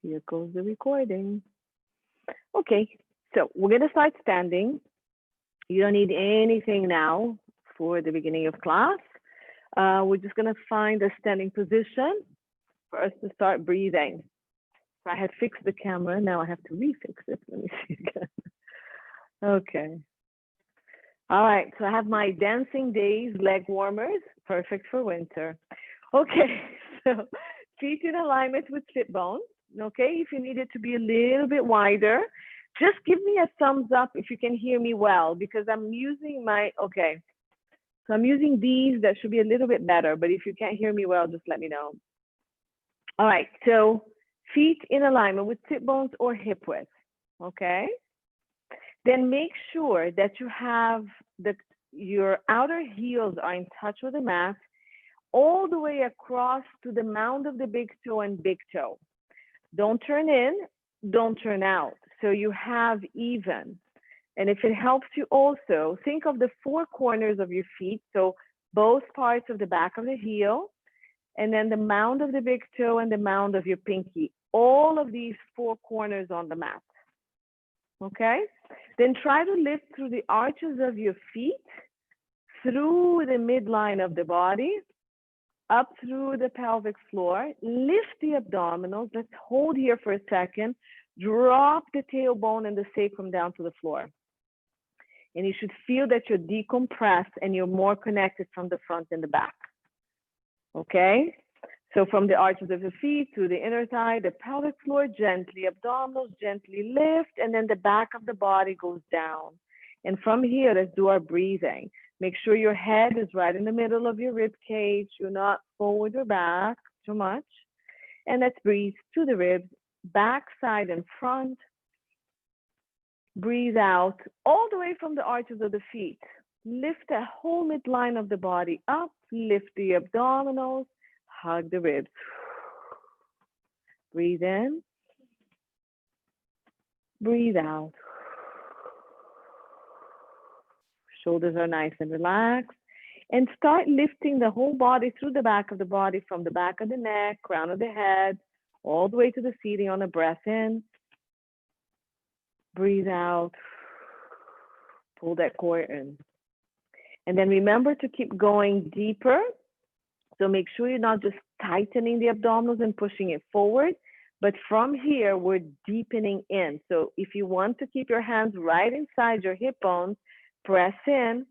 Here goes the recording. Okay, so we're going to start standing. You don't need anything now for the beginning of class. We're just going to find a standing position for us to start breathing. So I had fixed the camera. Now I have to refix it. Let me see again. Okay. All right, so I have my Dancing Days leg warmers, perfect for winter. Okay, so feet in alignment with sit bones. Okay, if you need it to be a little bit wider, just give me a thumbs up if you can hear me well, because I'm using my, okay. So I'm using these that should be a little bit better, but if you can't hear me well, just let me know. All right, so feet in alignment with sit bones or hip width, okay? Then make sure that you have your outer heels are in touch with the mat all the way across to the mound of the big toe and big toe. Don't turn in, don't turn out. So you have even. And if it helps you also, think of the four corners of your feet. So both parts of the back of the heel, and then the mound of the big toe and the mound of your pinky. All of these four corners on the mat. Okay? Then try to lift through the arches of your feet, through the midline of the body, up through the pelvic floor. Lift the abdominals. Let's hold here for a second. Drop the tailbone and the sacrum down to the floor. And you should feel that you're decompressed and you're more connected from the front and the back. Okay? So from the arches of the feet to the inner thigh, the pelvic floor, gently, abdominals gently lift, and then the back of the body goes down. And from here, let's do our breathing. Make sure your head is right in the middle of your rib cage. You're not forward or back too much. And let's breathe to the ribs, back, side, and front. Breathe out all the way from the arches of the feet. Lift the whole midline of the body up. Lift the abdominals. Hug the ribs. Breathe in. Breathe out. Shoulders are nice and relaxed. And start lifting the whole body through the back of the body, from the back of the neck, crown of the head, all the way to the seating on a breath in. Breathe out. Pull that core in. And then remember to keep going deeper. So make sure you're not just tightening the abdominals and pushing it forward, but from here, we're deepening in. So if you want to keep your hands right inside your hip bones, press in.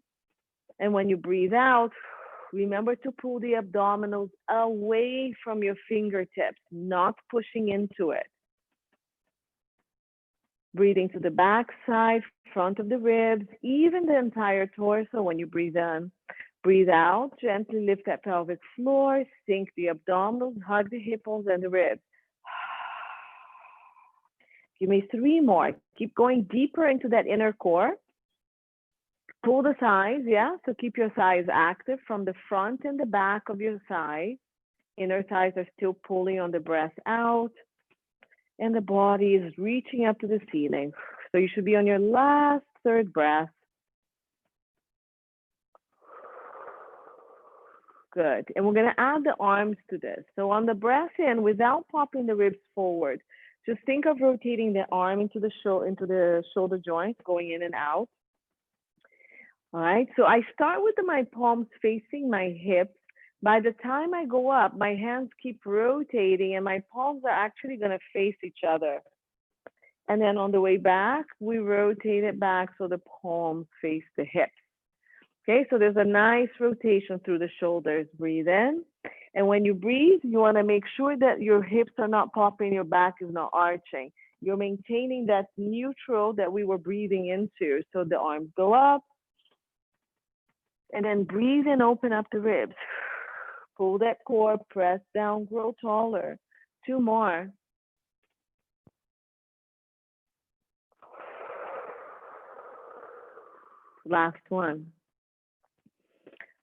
And when you breathe out, remember to pull the abdominals away from your fingertips, not pushing into it. Breathing to the back side, front of the ribs, even the entire torso when you breathe in. Breathe out, gently lift that pelvic floor, sink the abdominals, hug the hip bones and the ribs. Give me 3 more. Keep going deeper into that inner core. Pull the thighs, yeah? So keep your thighs active from the front and the back of your thigh. Inner thighs are still pulling on the breath out. And the body is reaching up to the ceiling. So you should be on your last third breath. Good. And we're going to add the arms to this. So on the breath in, without popping the ribs forward, just think of rotating the arm into the shoulder joint, going in and out. All right. So I start with my palms facing my hips. By the time I go up, my hands keep rotating and my palms are actually going to face each other. And then on the way back, we rotate it back so the palms face the hips. Okay, so there's a nice rotation through the shoulders. Breathe in. And when you breathe, you want to make sure that your hips are not popping, your back is not arching. You're maintaining that neutral that we were breathing into. So the arms go up. And then breathe and open up the ribs. Pull that core, press down, grow taller. 2 more. Last one.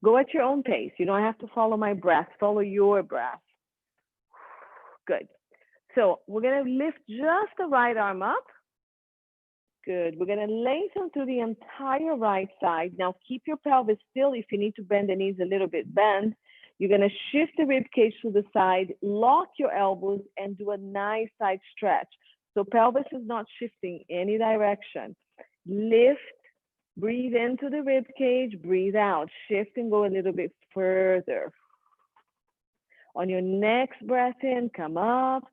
Go at your own pace. You don't have to follow my breath. Follow your breath. Good. So we're going to lift just the right arm up. Good. We're going to lengthen through the entire right side. Now keep your pelvis still. If you need to bend the knees a little bit, bend. You're going to shift the rib cage to the side, lock your elbows, and do a nice side stretch. So pelvis is not shifting any direction. Lift, breathe into the rib cage, breathe out. Shift and go a little bit further. On your next breath in, come up.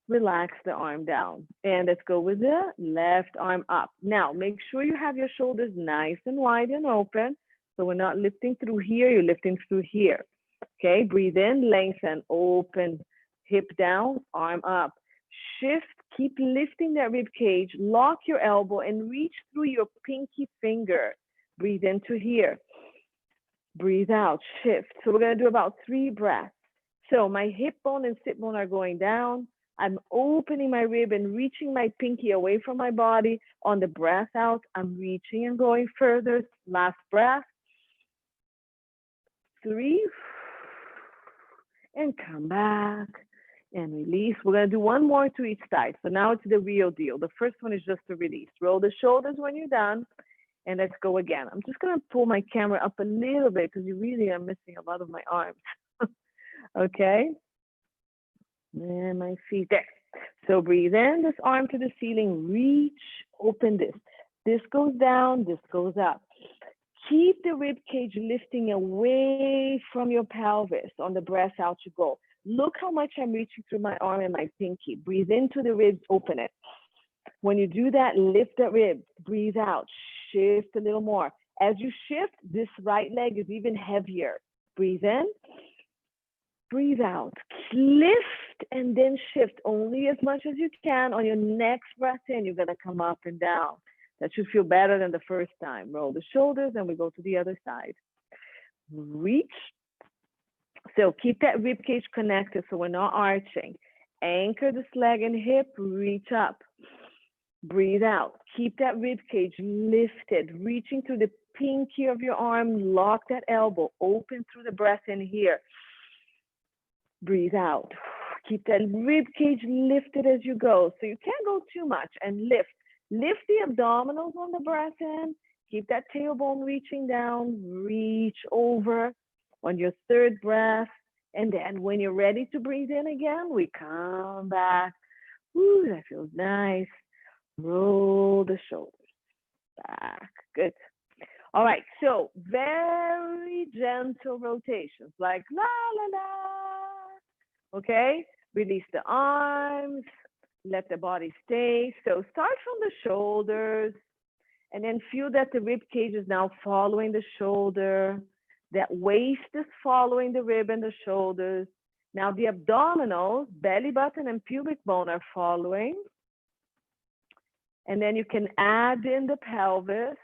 Relax the arm down. And let's go with the left arm up. Now, make sure you have your shoulders nice and wide and open. So we're not lifting through here, you're lifting through here. Okay, breathe in, lengthen, open, hip down, arm up. Shift, keep lifting that rib cage, lock your elbow and reach through your pinky finger. Breathe into here. Breathe out, shift. So we're gonna do about 3 breaths. So my hip bone and sit bone are going down. I'm opening my rib and reaching my pinky away from my body. On the breath out, I'm reaching and going further. Last breath. 3. And come back and release. We're going to do 1 more to each side. So now it's the real deal. The first one is just a release. Roll the shoulders when you're done. And let's go again. I'm just going to pull my camera up a little bit because you really are missing a lot of my arms. Okay. And my feet there. So breathe in, this arm to the ceiling, reach, open this. This goes down, this goes up. Keep the rib cage lifting away from your pelvis. On the breath out you go. Look how much I'm reaching through my arm and my pinky. Breathe into the ribs, open it. When you do that, lift that rib, breathe out, shift a little more. As you shift, this right leg is even heavier. Breathe in. Breathe out, lift and then shift only as much as you can. On your next breath in, you're gonna come up and down. That should feel better than the first time. Roll the shoulders and we go to the other side. Reach. So keep that rib cage connected so we're not arching. Anchor this leg and hip, reach up. Breathe out. Keep that rib cage lifted, reaching through the pinky of your arm, lock that elbow, open through the breath in here. Breathe out. Keep that rib cage lifted as you go. So you can't go too much and lift. Lift the abdominals on the breath in. Keep that tailbone reaching down. Reach over on your third breath. And then when you're ready to breathe in again, we come back. Ooh, that feels nice. Roll the shoulders back. Good. All right. So very gentle rotations like la, la, la. Okay, release the arms, let the body stay. So start from the shoulders and then feel that the rib cage is now following the shoulder, that waist is following the rib and the shoulders. Now the abdominals, belly button and pubic bone are following. And then you can add in the pelvis.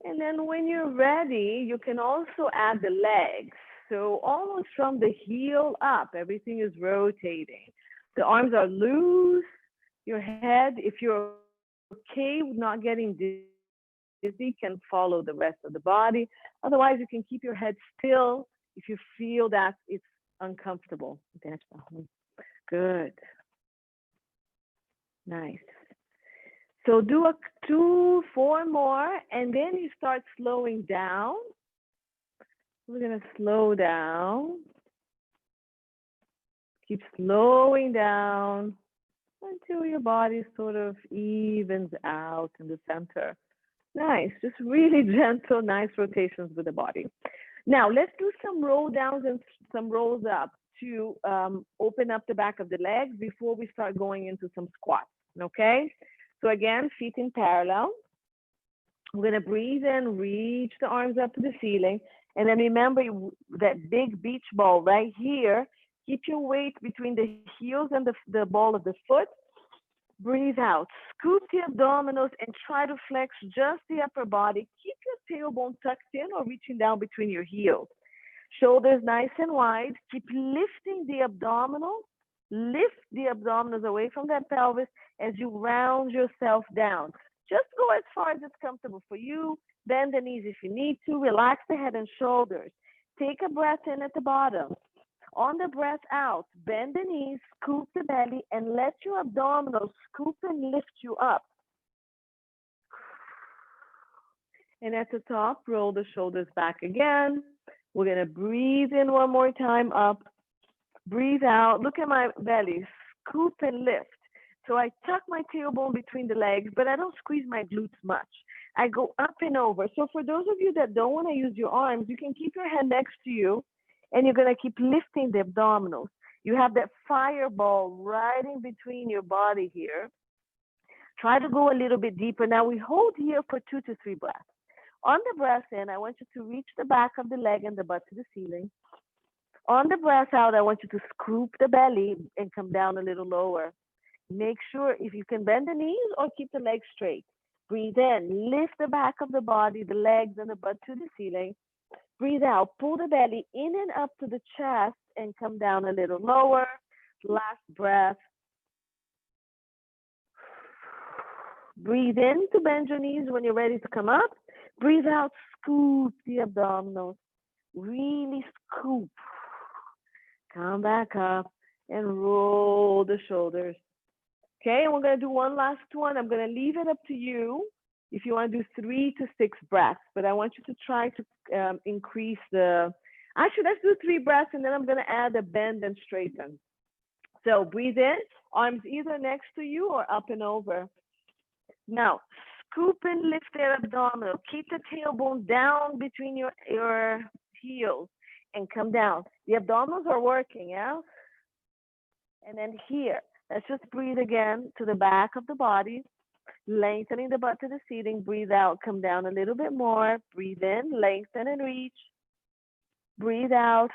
And then when you're ready, you can also add the legs. So almost from the heel up, everything is rotating. The arms are loose. Your head, if you're okay with not getting dizzy, can follow the rest of the body. Otherwise, you can keep your head still if you feel that it's uncomfortable. Good. Nice. So do 4 more, and then you start slowing down. We're going to slow down. Keep slowing down until your body sort of evens out in the center. Nice, just really gentle, nice rotations with the body. Now, let's do some roll downs and some rolls up to open up the back of the legs before we start going into some squats, okay? So again, feet in parallel. We're going to breathe in, reach the arms up to the ceiling. And then remember that big beach ball right here. Keep your weight between the heels and the ball of the foot. Breathe out. Scoop the abdominals and try to flex just the upper body. Keep your tailbone tucked in or reaching down between your heels. Shoulders nice and wide. Keep lifting the abdominals. Lift the abdominals away from that pelvis as you round yourself down. Just go as far as it's comfortable for you. Bend the knees if you need to. Relax the head and shoulders. Take a breath in at the bottom. On the breath out, bend the knees, scoop the belly, and let your abdominals scoop and lift you up. And at the top, roll the shoulders back again. We're gonna breathe in one more time, up, breathe out. Look at my belly, scoop and lift. So I tuck my tailbone between the legs, but I don't squeeze my glutes much. I go up and over. So for those of you that don't want to use your arms, you can keep your hand next to you and you're going to keep lifting the abdominals. You have that fireball right in between your body here. Try to go a little bit deeper. Now we hold here for 2 to 3 breaths. On the breath in, I want you to reach the back of the leg and the butt to the ceiling. On the breath out, I want you to scoop the belly and come down a little lower. Make sure if you can bend the knees or keep the legs straight. Breathe in, lift the back of the body, the legs and the butt to the ceiling. Breathe out, pull the belly in and up to the chest and come down a little lower. Last breath. Breathe in to bend your knees when you're ready to come up. Breathe out, scoop the abdominals. Really scoop. Come back up and roll the shoulders. Okay, and we're going to do one last one. I'm going to leave it up to you if you want to do 3 to 6 breaths, but I want you to try to increase the, actually, let's do 3 breaths, and then I'm going to add a bend and straighten. So breathe in, arms either next to you or up and over. Now, scoop and lift their abdominal. Keep the tailbone down between your heels and come down. The abdominals are working, yeah? And then here, let's just breathe again to the back of the body, lengthening the butt to the ceiling. Breathe out, come down a little bit more. Breathe in, lengthen and reach. Breathe out.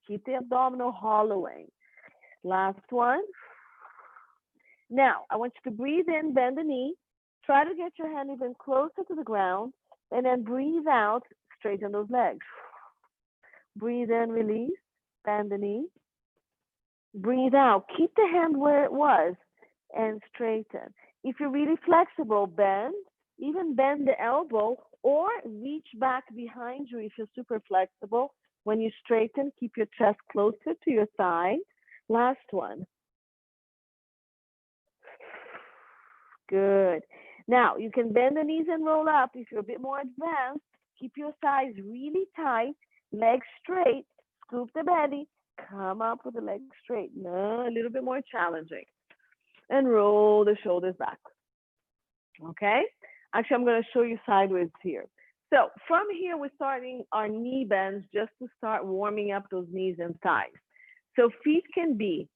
Keep the abdominal hollowing. Last one. Now, I want you to breathe in, bend the knee. Try to get your hand even closer to the ground. And then breathe out, straighten those legs. Breathe in, release, bend the knee. Breathe out, keep the hand where it was and straighten. If you're really flexible, bend, even bend the elbow or reach back behind you if you're super flexible. When you straighten, keep your chest closer to your side. Last one. Good. Now, you can bend the knees and roll up. If you're a bit more advanced, keep your thighs really tight, legs straight, scoop the belly, come up with the legs straight. No, a little bit more challenging. And roll the shoulders back. Okay? Actually, I'm going to show you sideways here. So from here, we're starting our knee bends just to start warming up those knees and thighs. So feet can be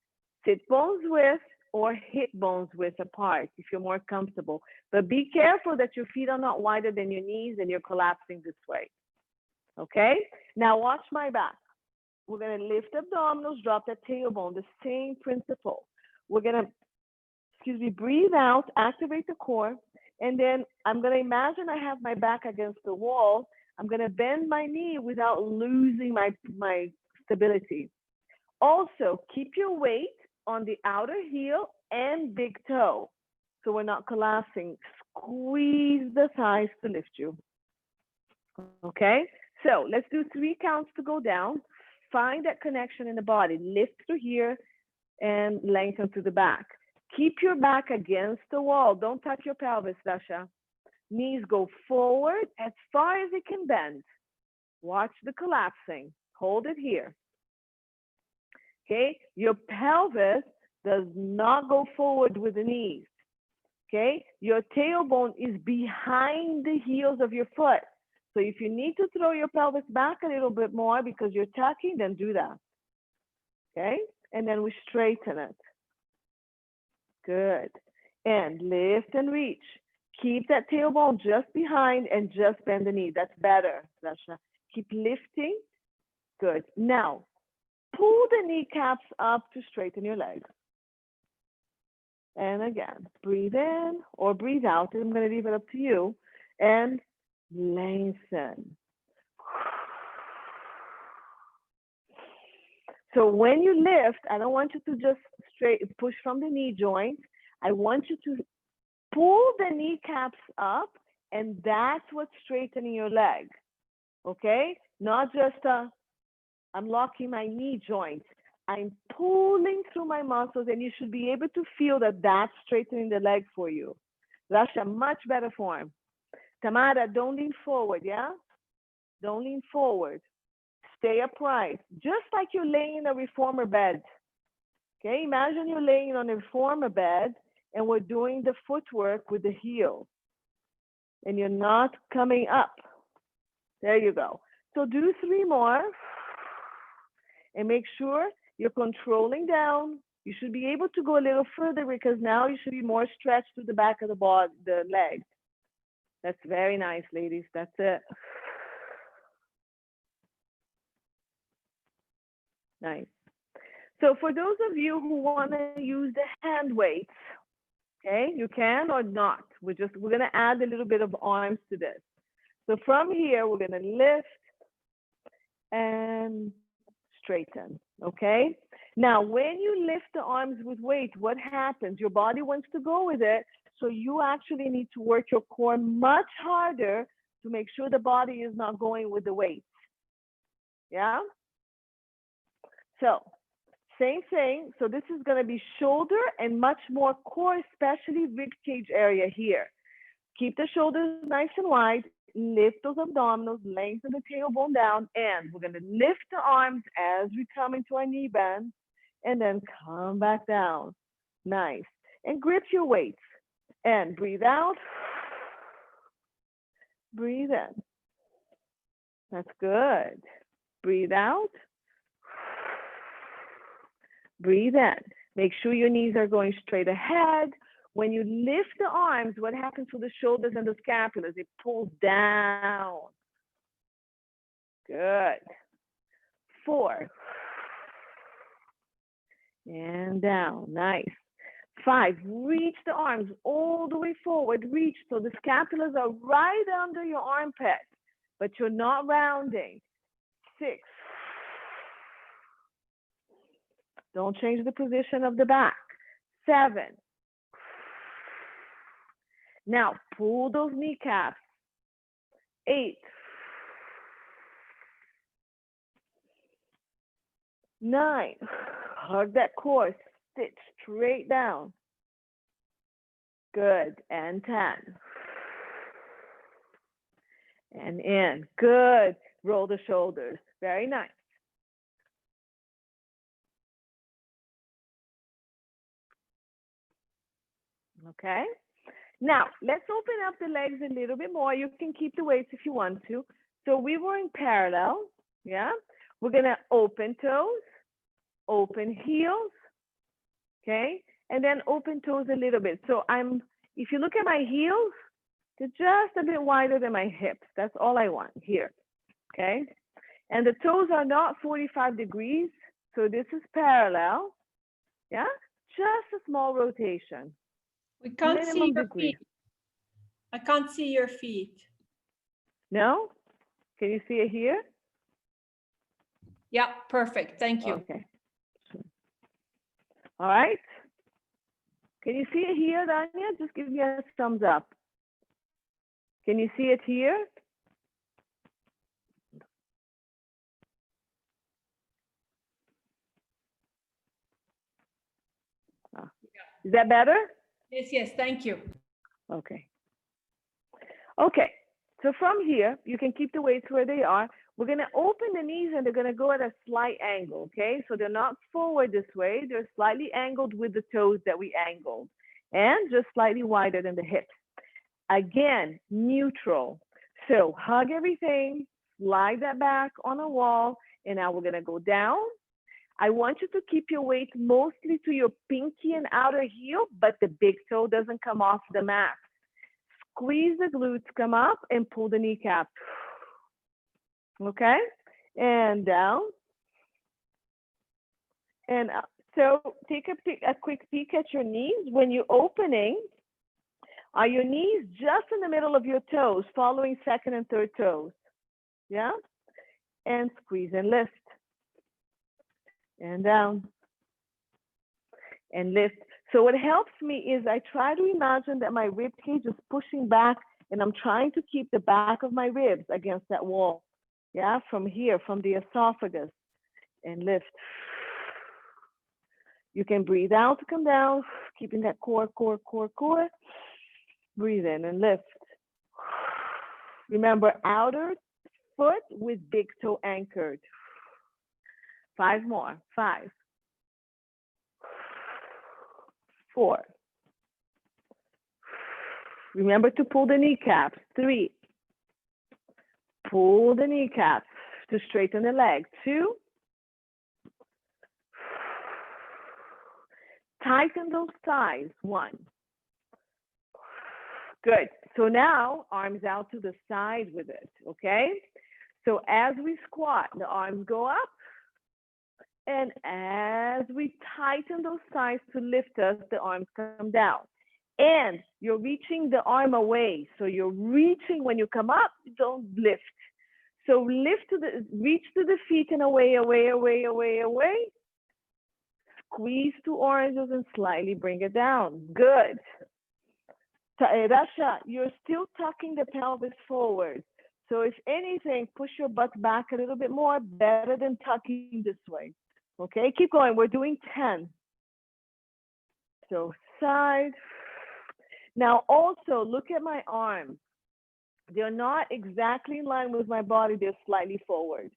sit bones width or hip bones width apart if you're more comfortable. But be careful that your feet are not wider than your knees and you're collapsing this way. Okay? Now watch my back. We're going to lift abdominals, drop that tailbone, the same principle. We're going to, breathe out, activate the core, and then I'm going to imagine I have my back against the wall. I'm going to bend my knee without losing my stability. Also, keep your weight on the outer heel and big toe, so we're not collapsing. Squeeze the thighs to lift you. Okay? So let's do 3 counts to go down. Find that connection in the body. Lift through here and lengthen to the back. Keep your back against the wall. Don't touch your pelvis, Dasha. Knees go forward as far as it can bend. Watch the collapsing. Hold it here. Okay? Your pelvis does not go forward with the knees. Okay? Your tailbone is behind the heels of your foot. So if you need to throw your pelvis back a little bit more because you're tucking, then do that. Okay? And then we straighten it. Good. And lift and reach. Keep that tailbone just behind and just bend the knee. That's better, Dasha. Keep lifting. Good. Now, pull the kneecaps up to straighten your legs. And again, breathe in or breathe out. I'm going to leave it up to you. And lengthen. So when you lift, I don't want you to just straight push from the knee joint. I want you to pull the kneecaps up, and that's what's straightening your leg. Okay? Not just I'm locking my knee joint. I'm pulling through my muscles, and you should be able to feel that that's straightening the leg for you. That's a much better form. Tamara, don't lean forward, yeah? Don't lean forward. Stay upright, just like you're laying in a reformer bed. Okay, imagine you're laying on a reformer bed and we're doing the footwork with the heel and you're not coming up. There you go. So do 3 more and make sure you're controlling down. You should be able to go a little further because now you should be more stretched to the back of the body, the leg. That's very nice, ladies. That's it. Nice. So for those of you who want to use the hand weights, okay, you can or not. We're going to add a little bit of arms to this. So from here, we're going to lift and straighten, okay? Now, when you lift the arms with weight, what happens? Your body wants to go with it, so you actually need to work your core much harder to make sure the body is not going with the weight. Yeah? So, same thing. So this is going to be shoulder and much more core, especially rib cage area here. Keep the shoulders nice and wide. Lift those abdominals, lengthen the tailbone down, and we're going to lift the arms as we come into our knee bend, and then come back down. Nice. And grip your weights. And breathe out. Breathe in. That's good. Breathe out. Breathe in. Make sure your knees are going straight ahead. When you lift the arms, what happens to the shoulders and the scapulas? It pulls down. Good. 4. And down. Nice. 5. Reach the arms all the way forward. Reach so the scapulas are right under your armpit, but you're not rounding. 6. Don't change the position of the back. 7. Now, pull those kneecaps. 8. 9. Hug that core. Sit straight down. Good. And 10. And in. Good. Roll the shoulders. Very nice. Okay. Now, let's open up the legs a little bit more. You can keep the weights if you want to. So we were in parallel, yeah? We're gonna open toes, open heels, okay? And then open toes a little bit. So if you look at my heels, they're just a bit wider than my hips. That's all I want here, okay? And the toes are not 45 degrees. So this is parallel, yeah? Just a small rotation. We can't see your feet. I can't see your feet. No? Can you see it here? Yeah, perfect. Thank you. Okay. All right. Can you see it here, Danya? Just give me a thumbs up. Can you see it here? Is that better? Yes, thank you. Okay. Okay, so from here, you can keep the weights where they are. We're gonna open the knees and they're gonna go at a slight angle, okay? So they're not forward this way, they're slightly angled with the toes that we angled and just slightly wider than the hips. Again, neutral. So hug everything, slide that back on a wall, and now we're gonna go down. I want you to keep your weight mostly to your pinky and outer heel, but the big toe doesn't come off the mat. Squeeze the glutes, come up and pull the kneecap. Okay? And down. And up. So take a quick peek at your knees. When you're opening, are your knees just in the middle of your toes, following second and third toes? Yeah? And squeeze and lift. And down. And lift. So what helps me is I try to imagine that my rib cage is pushing back and I'm trying to keep the back of my ribs against that wall. Yeah, from here, from the esophagus. And lift. You can breathe out to come down, keeping that core. Breathe in and lift. Remember, outer foot with big toe anchored. 5 more. 5, 4. Remember to pull the kneecaps. 3. Pull the kneecaps to straighten the leg. 2. Tighten those thighs. 1. Good. So now arms out to the side with it, okay? So as we squat, the arms go up. And as we tighten those thighs to lift us, the arms come down. And you're reaching the arm away. So you're reaching when you come up, don't lift. So lift to the, reach to the feet and away, away, away, away, away. Squeeze 2 oranges and slightly bring it down. Good. Rasha, you're still tucking the pelvis forward. So if anything, push your butt back a little bit more, better than tucking this way. Okay, keep going. We're doing 10. So side. Now also look at my arms. They're not exactly in line with my body. They're slightly forward.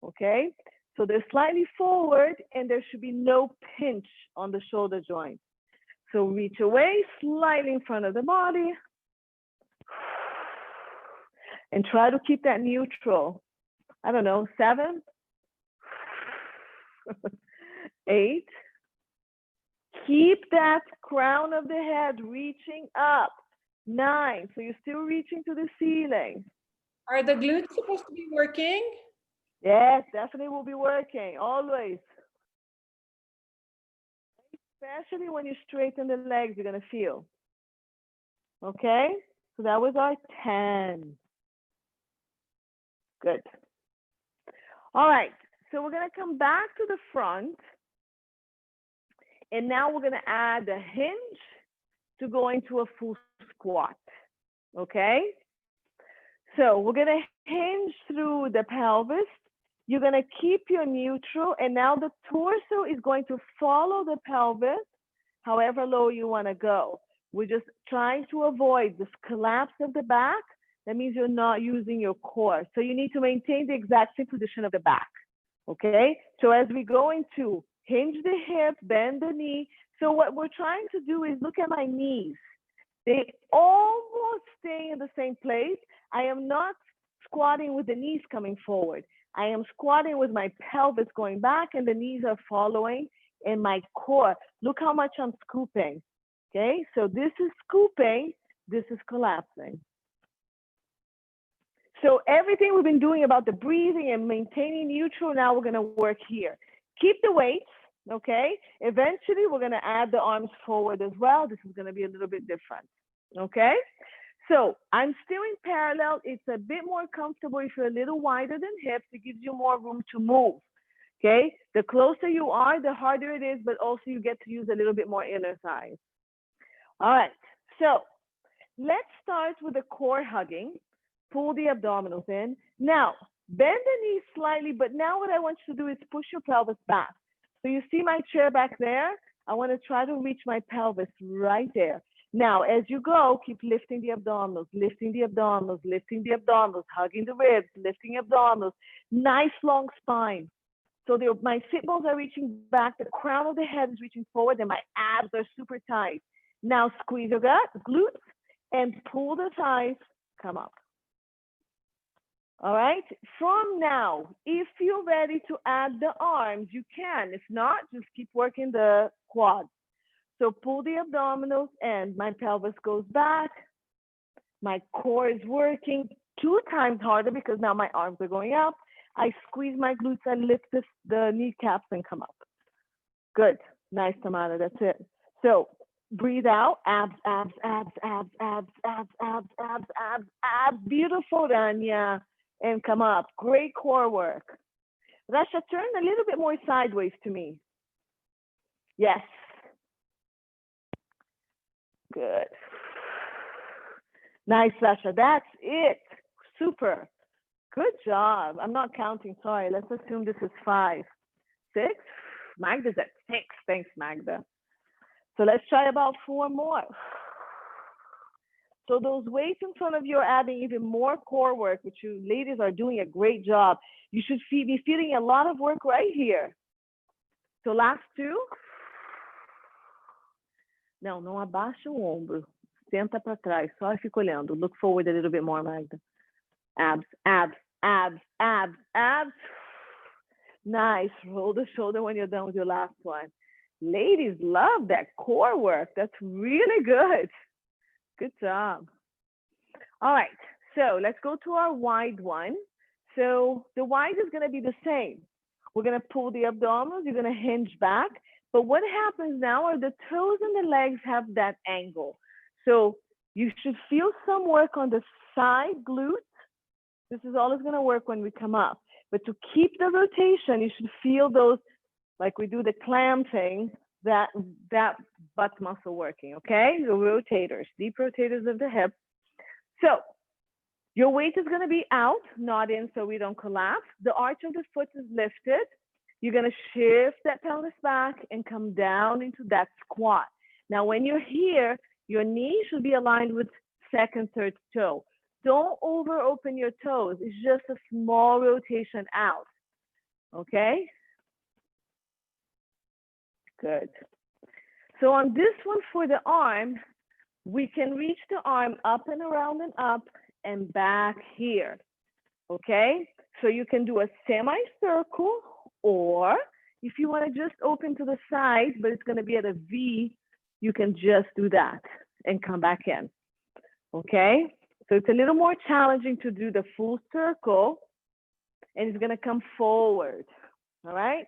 Okay, so they're slightly forward and there should be no pinch on the shoulder joint. So reach away, slightly in front of the body. And try to keep that neutral. I don't know, 7, 8. Keep that crown of the head reaching up. 9, so you're still reaching to the ceiling. Are the glutes supposed to be working? Yes, definitely will be working, always. Especially when you straighten the legs, you're gonna feel. Okay, so that was our 10. Good. All right, so we're gonna come back to the front. And now we're gonna add a hinge to go into a full squat, okay? So we're gonna hinge through the pelvis. You're gonna keep your neutral, and now the torso is going to follow the pelvis, however low you wanna go. We're just trying to avoid this collapse of the back. That means you're not using your core. So you need to maintain the exact same position of the back, okay? So as we go into hinge the hip, bend the knee. So what we're trying to do is look at my knees. They almost stay in the same place. I am not squatting with the knees coming forward. I am squatting with my pelvis going back and the knees are following in my core. Look how much I'm scooping, okay? So this is scooping, this is collapsing. So everything we've been doing about the breathing and maintaining neutral, now we're gonna work here. Keep the weights, okay? Eventually, we're gonna add the arms forward as well. This is gonna be a little bit different, okay? So I'm still in parallel. It's a bit more comfortable if you're a little wider than hips. It gives you more room to move, okay? The closer you are, the harder it is, but also you get to use a little bit more inner thighs. All right, so let's start with the core hugging. Pull the abdominals in. Now, bend the knees slightly, but now what I want you to do is push your pelvis back. So you see my chair back there? I want to try to reach my pelvis right there. Now, as you go, keep lifting the abdominals, lifting the abdominals, lifting the abdominals, hugging the ribs, lifting abdominals. Nice long spine. So my sit bones are reaching back, the crown of the head is reaching forward, and my abs are super tight. Now squeeze your glutes and pull the thighs, come up. All right, from now, if you're ready to add the arms, you can. If not, just keep working the quads. So pull the abdominals and my pelvis goes back. My core is working 2 times harder because now my arms are going up. I squeeze my glutes, I lift the kneecaps and come up. Good, nice, Tamara, that's it. So breathe out, abs, abs, abs, abs, abs, abs, abs, abs, abs, abs. Beautiful, Rania. And come up. Great core work. Rasha, turn a little bit more sideways to me. Yes. Good. Nice, Rasha. That's it. Super. Good job. I'm not counting. Sorry. Let's assume this is 5. 6. Magda's at 6. Thanks, Magda. So let's try about 4 more. So those weights in front of you are adding even more core work, which you ladies are doing a great job. You should be feeling a lot of work right here. So last two. Não, não abaixa o ombro. Senta para trás, só fica olhando. Look forward a little bit more, Magda. Abs, abs, abs, abs, abs. Nice. Roll the shoulder when you're done with your last one. Ladies love that core work. That's really good. Good job. All right. So let's go to our wide one. So the wide is going to be the same. We're going to pull the abdominals. You're going to hinge back. But what happens now are the toes and the legs have that angle. So you should feel some work on the side glutes. This is always going to work when we come up. But to keep the rotation, you should feel those, like we do the clam thing, that butt muscle working, okay? The rotators, deep rotators of the hip. So your weight is going to be out, not in, so we don't collapse. The arch of the foot is lifted. You're going to shift that pelvis back and come down into that squat. Now, when you're here, your knee should be aligned with second, third toe. Don't over open your toes. It's just a small rotation out. Okay? Good. So on this one for the arm, we can reach the arm up and around and up and back here. Okay? So you can do a semicircle, or if you want to just open to the side, but it's going to be at a V, you can just do that and come back in. Okay? So it's a little more challenging to do the full circle, and it's going to come forward. All right?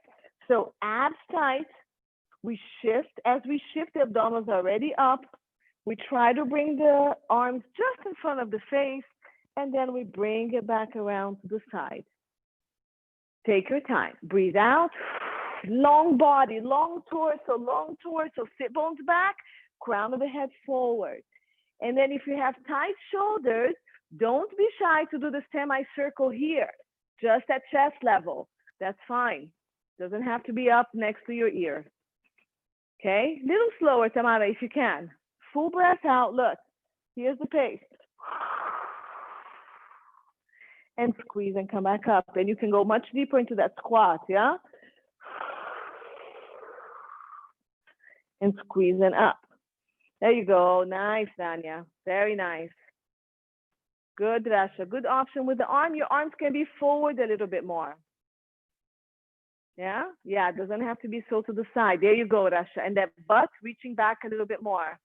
So abs tight. We shift. As we shift, the abdominals are already up. We try to bring the arms just in front of the face, and then we bring it back around to the side. Take your time. Breathe out. Long body, long torso, sit bones back, crown of the head forward. And then if you have tight shoulders, don't be shy to do the semicircle here, just at chest level. That's fine. Doesn't have to be up next to your ear. Okay? Little slower, Tamara, if you can. Full breath out. Look, here's the pace. And squeeze and come back up. And you can go much deeper into that squat, yeah? And squeeze and up. There you go. Nice, Danya. Very nice. Good, Rasha. Good option with the arm. Your arms can be forward a little bit more. Yeah? Yeah, it doesn't have to be so to the side. There you go, Rasha. And that butt reaching back a little bit more.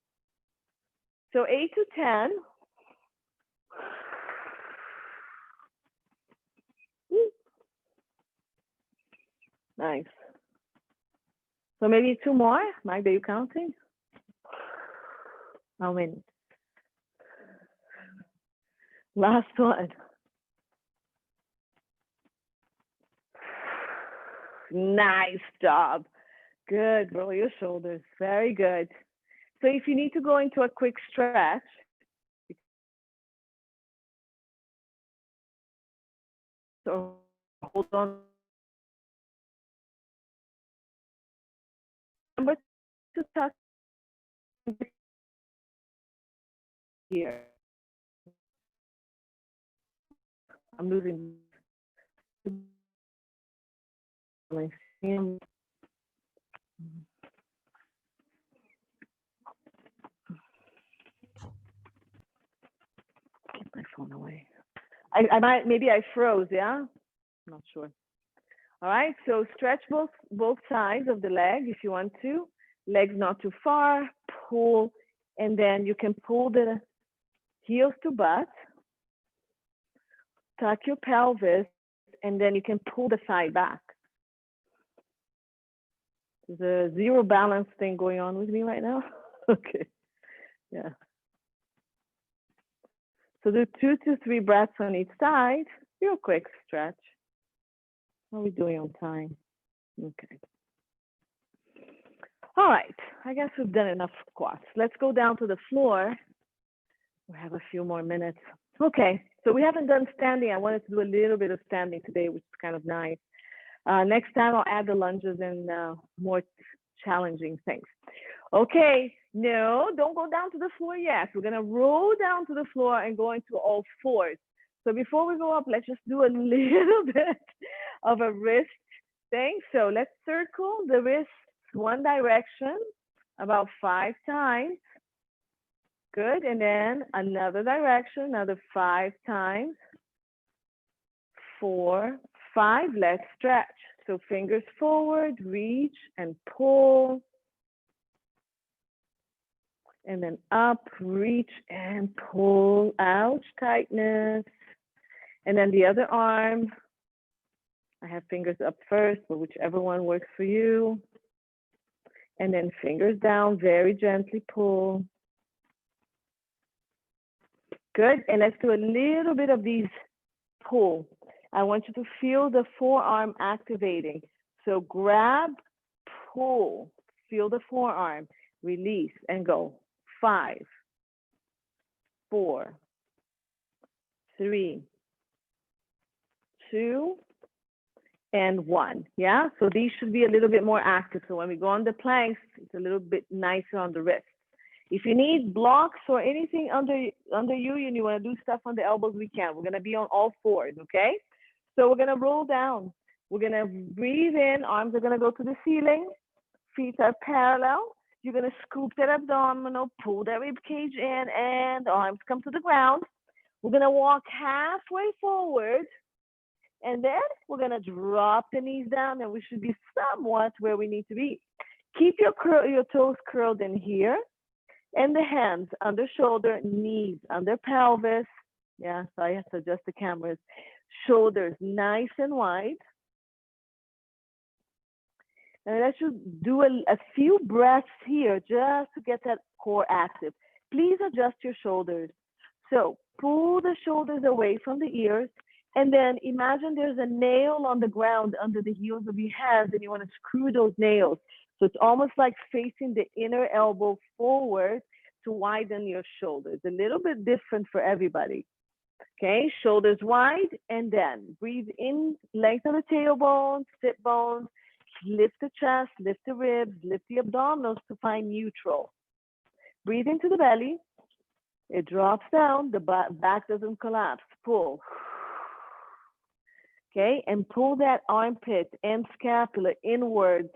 So 8 to 10. Nice. So maybe 2 more. Magda, you counting? How many? Last one. Nice job. Good. Roll your shoulders. Very good. So if you need to go into a quick stretch, so hold on. Remember to touch here. I'm losing my hand. Get my phone away. Maybe I froze, yeah? I'm not sure. All right, so stretch both sides of the leg if you want to. Legs not too far, pull, and then you can pull the heels to butt, tuck your pelvis, and then you can pull the side back. There's a zero balance thing going on with me right now. Okay, yeah. So do 2 to 3 breaths on each side, real quick stretch. How are we doing on time? Okay. All right, I guess we've done enough squats. Let's go down to the floor. We have a few more minutes. Okay, so we haven't done standing. I wanted to do a little bit of standing today, which is kind of nice. Next time I'll add the lunges and more challenging things. Okay, no, don't go down to the floor yet. We're gonna roll down to the floor and go into all fours. So before we go up, let's just do a little bit of a wrist Thanks. So let's circle the wrists one direction about 5 times. Good. And then another direction, another 5 times. 4, 5. Let's stretch. So fingers forward, reach and pull. And then up, reach and pull. Ouch, tightness. And then the other arm. I have fingers up first, but whichever one works for you. And then fingers down, very gently pull. Good. And let's do a little bit of these pull. I want you to feel the forearm activating. So grab, pull, feel the forearm, release, and go. 5, 4, 3, 2, and 1. Yeah, so these should be a little bit more active. So when we go on the planks, it's a little bit nicer on the wrist. If you need blocks or anything under you and you want to do stuff on the elbows, we can. We're going to be on all fours, okay? So we're going to roll down. We're going to breathe in. Arms are going to go to the ceiling. Feet are parallel. You're going to scoop that abdominal, pull that rib cage in, and arms come to the ground. We're going to walk halfway forward. And then we're going to drop the knees down, and we should be somewhat where we need to be. Keep your toes curled in here. And the hands under shoulder, knees under pelvis. Yeah, so I have to adjust the cameras. Shoulders nice and wide. And let's just do a few breaths here just to get that core active. Please adjust your shoulders. So pull the shoulders away from the ears. And then imagine there's a nail on the ground under the heels of your hands, and you want to screw those nails. So it's almost like facing the inner elbow forward to widen your shoulders. A little bit different for everybody. Okay, shoulders wide, and then breathe in, lengthen the tailbone, sit bones, lift the chest, lift the ribs, lift the abdominals to find neutral. Breathe into the belly. It drops down, the back doesn't collapse. Pull. Okay, and pull that armpit and scapula inwards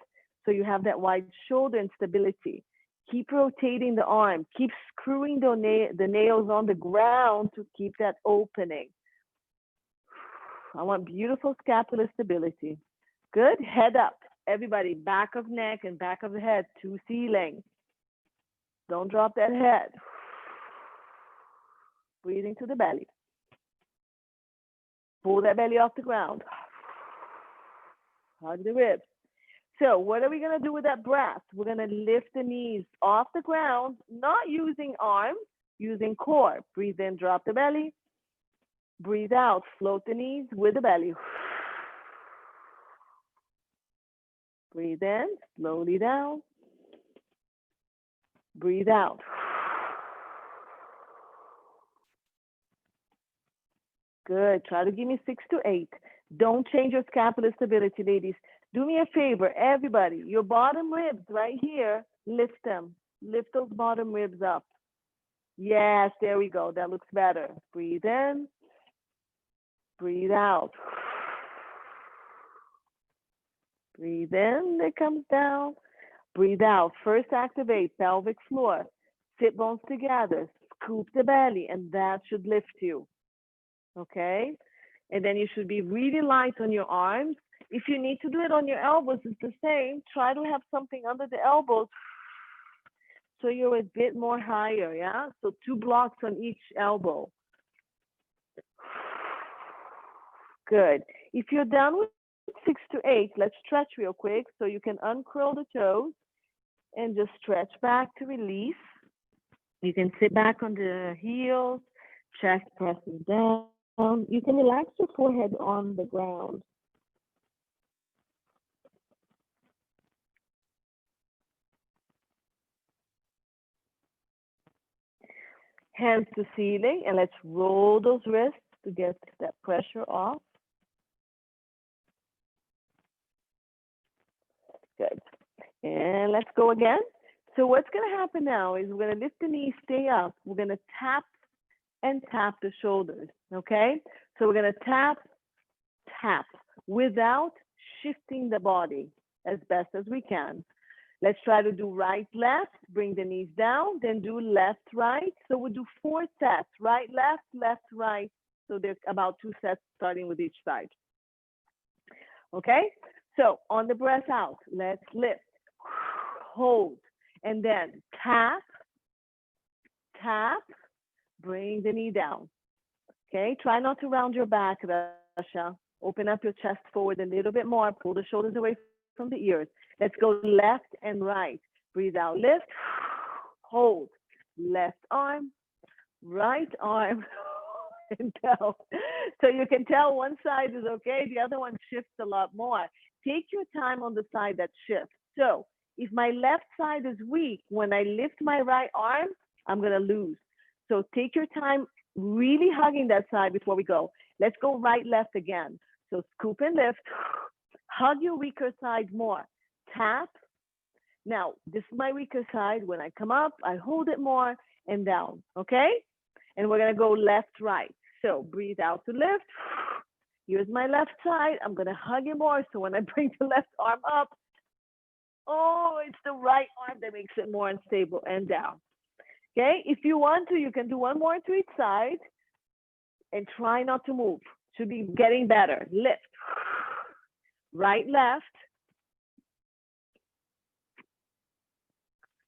so you have that wide shoulder and stability. Keep rotating the arm. Keep screwing the nails on the ground to keep that opening. I want beautiful scapular stability. Good, head up. Everybody, back of neck and back of the head to ceiling. Don't drop that head. Breathing to the belly. Pull that belly off the ground. Hug the ribs. So what are we going to do with that breath? We're going to lift the knees off the ground, not using arms, using core. Breathe in, drop the belly. Breathe out, float the knees with the belly. Breathe in, slowly down. Breathe out. Good. Try to give me 6 to 8. Don't change your scapular stability, ladies. Do me a favor, everybody. Your bottom ribs right here, lift them. Lift those bottom ribs up. Yes, there we go. That looks better. Breathe in. Breathe out. Breathe in. It comes down. Breathe out. First activate pelvic floor. Sit bones together. Scoop the belly, and that should lift you. Okay? And then you should be really light on your arms. If you need to do it on your elbows, it's the same. Try to have something under the elbows so you're a bit more higher, yeah? So 2 blocks on each elbow. Good. If you're done with 6 to 8, let's stretch real quick so you can uncurl the toes and just stretch back to release. You can sit back on the heels, chest presses down. You can relax your forehead on the ground. Hands to ceiling, and let's roll those wrists to get that pressure off. Good. And let's go again. So what's going to happen now is we're going to lift the knees, stay up. We're going to tap and tap the shoulders, okay? So we're going to tap, tap without shifting the body as best as we can. Let's try to do right, left, bring the knees down, then do left, right. So we'll do 4 sets, right, left, right. So there's about 2 sets starting with each side. Okay, so on the breath out, let's lift, hold, and then tap, tap, bring the knee down. Okay, try not to round your back, Rasha. Open up your chest forward a little bit more, pull the shoulders away from the ears. Let's go left and right. Breathe out, lift, hold, left arm, right arm, and down. So you can tell one side is okay, the other one shifts a lot more. Take your time on the side that shifts. So if my left side is weak, when I lift my right arm, I'm gonna lose. So take your time really hugging that side before we go. Let's go right, left again. So scoop and lift, hug your weaker side more. Tap. Now, this is my weaker side. When I come up, I hold it more and down, okay? And we're gonna go left, right. So breathe out to lift. Here's my left side. I'm gonna hug it more. So when I bring the left arm up, oh, it's the right arm that makes it more unstable and down. Okay, if you want to, you can do one more to each side and try not to move. Should be getting better. Lift. Right, left.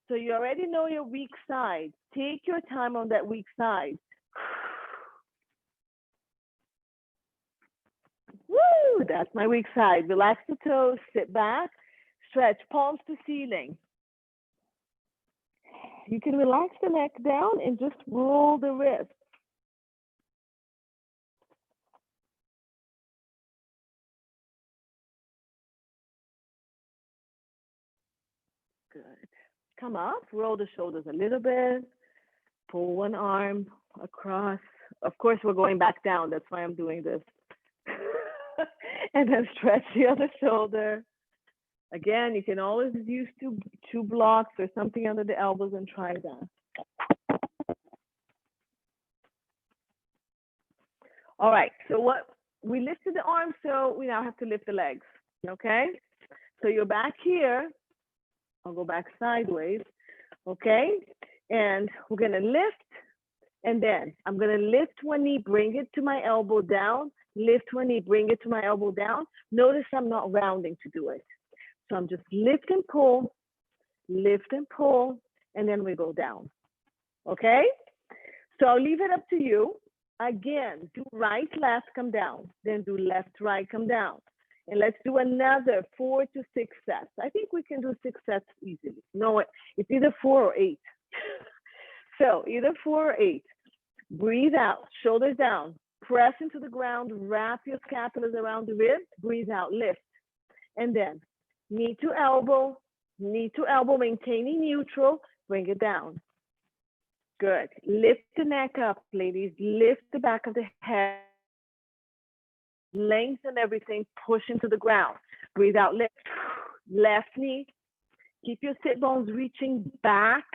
So you already know your weak side. Take your time on that weak side. Woo, that's my weak side. Relax the toes, sit back, stretch, palms to ceiling. You can relax the neck down and just roll the wrist. Good. Come up, roll the shoulders a little bit, pull one arm across. Of course, we're going back down. That's why I'm doing this. And then stretch the other shoulder. Again, you can always use two blocks or something under the elbows and try that. All right, so what we lifted the arms, so we now have to lift the legs, okay? So you're back here. I'll go back sideways, okay? And we're gonna lift, and then I'm gonna lift one knee, bring it to my elbow down, lift one knee, bring it to my elbow down. Notice I'm not rounding to do it. So I'm just lift and pull, and then we go down, okay? So I'll leave it up to you. Again, do right, left, come down. Then do left, right, come down. And let's do another 4 to 6 sets. I think we can do 6 sets easily. No, it's either 4 or 8. So either 4 or 8. Breathe out, shoulders down. Press into the ground, wrap your scapulas around the ribs. Breathe out, lift. And then knee to elbow, maintaining neutral. Bring it down. Good. Lift the neck up, ladies. Lift the back of the head. Lengthen everything, push into the ground. Breathe out, lift. Left knee. Keep your sit bones reaching back.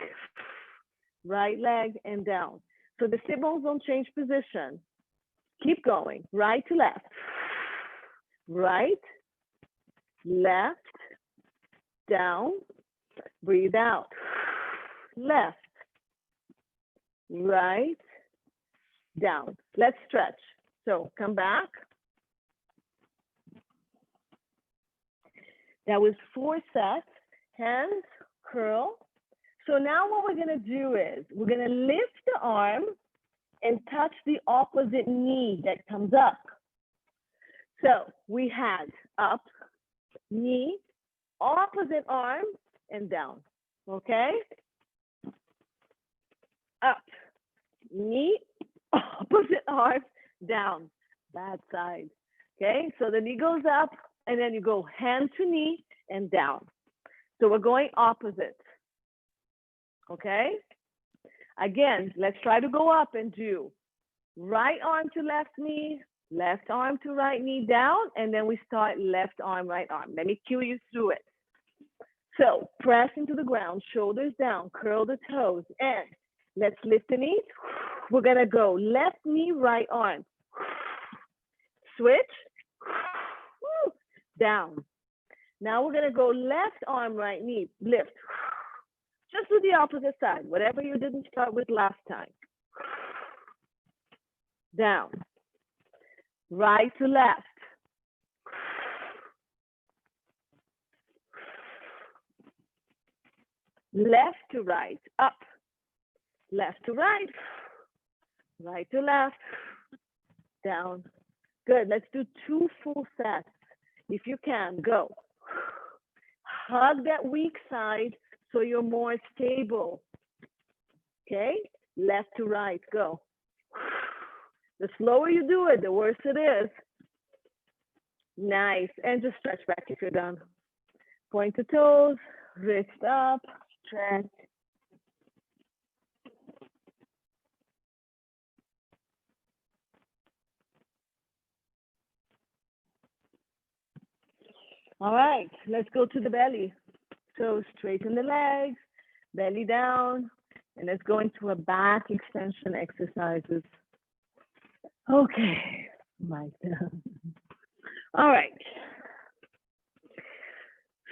Right leg and down. So the sit bones don't change position. Keep going. Right to left. Right, left, down. Breathe out. Left, right, down. Let's stretch. So come back. That was 4 sets. Hands, curl. So now what we're gonna do is we're gonna lift the arm and touch the opposite knee that comes up. So we had up, knee, opposite arm, and down, okay? Up, knee, opposite arm, down, bad side, okay? So the knee goes up, and then you go hand to knee and down. So we're going opposite, okay? Again, let's try to go up and do right arm to left knee, left arm to right knee down, and then we start left arm, right arm. Let me cue you through it. So press into the ground, shoulders down, curl the toes, and let's lift the knees. We're gonna go left knee, right arm. Switch. down. Now we're gonna go left arm, right knee, lift. Just do the opposite side, whatever you didn't start with last time. Down. Right to left. Left to right, up. Left to right. Right to left. Down. Good. Let's do 2 full sets. If you can, go. Hug that weak side so you're more stable. Okay? Left to right, go. The slower you do it, the worse it is. Nice. And just stretch back if you're done. Point the toes, wrist up, stretch. All right, let's go to the belly. So straighten the legs, belly down, and let's go into a back extension exercises. Okay, right down. All right.